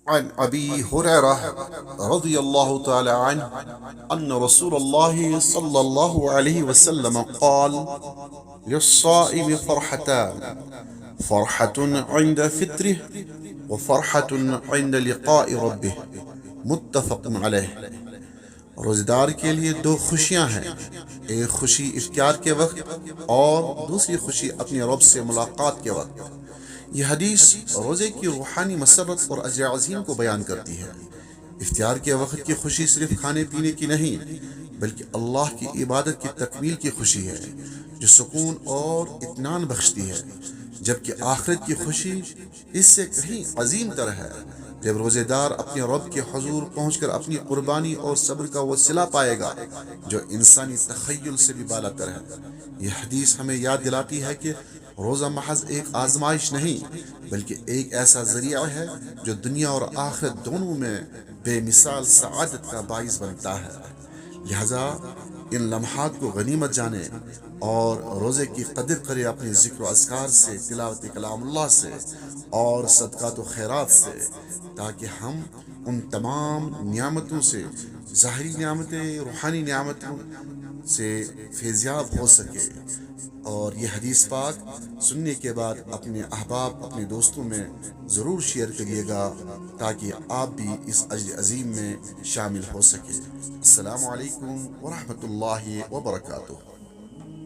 عن أبي هريرة رضي الله تعالى عنه أن رسول الله صلى الله عليه وسلم قال: للصائم فرحتان، فرحة عند فطره وفرحة عند لقاء ربه، متفق عليه۔ روزدار کے لیے دو خوشیاں ہیں، ایک خوشی افطار کے وقت اور دوسری خوشی اپنے رب سے ملاقات کے وقت۔ یہ حدیث روزے کی روحانی مسرت اور اجر عظیم کو بیان کرتی ہے۔ افطار کے وقت کی خوشی صرف کھانے پینے کی نہیں، بلکہ اللہ کی عبادت کی تکمیل کی خوشی ہے جو سکون اور اطمینان بخشتی ہے، جبکہ آخرت کی خوشی اس سے کہیں عظیم تر ہے، جب روزے دار اپنے رب کے حضور پہنچ کر اپنی قربانی اور صبر کا وہ صلہ پائے گا جو انسانی تخیل سے بھی بالا تر ہے۔ یہ حدیث ہمیں یاد دلاتی ہے کہ روزہ محض ایک آزمائش نہیں، بلکہ ایک ایسا ذریعہ ہے جو دنیا اور آخرت دونوں میں بے مثال سعادت کا باعث بنتا ہے۔ لہذا ان لمحات کو غنیمت جانے اور روزے کی قدر کرے، اپنے ذکر و اذکار سے، تلاوت کلام اللہ سے اور صدقات و خیرات سے، تاکہ ہم ان تمام نعمتوں سے، ظاہری نعمتیں، روحانی نعمتوں سے فیضیاب ہو سکے۔ اور یہ حدیث پاک سننے کے بعد اپنے احباب، اپنے دوستوں میں ضرور شیئر کریے گا تاکہ آپ بھی اس اجر عظیم میں شامل ہو سکے۔ السلام علیکم ورحمۃ اللہ وبرکاتہ۔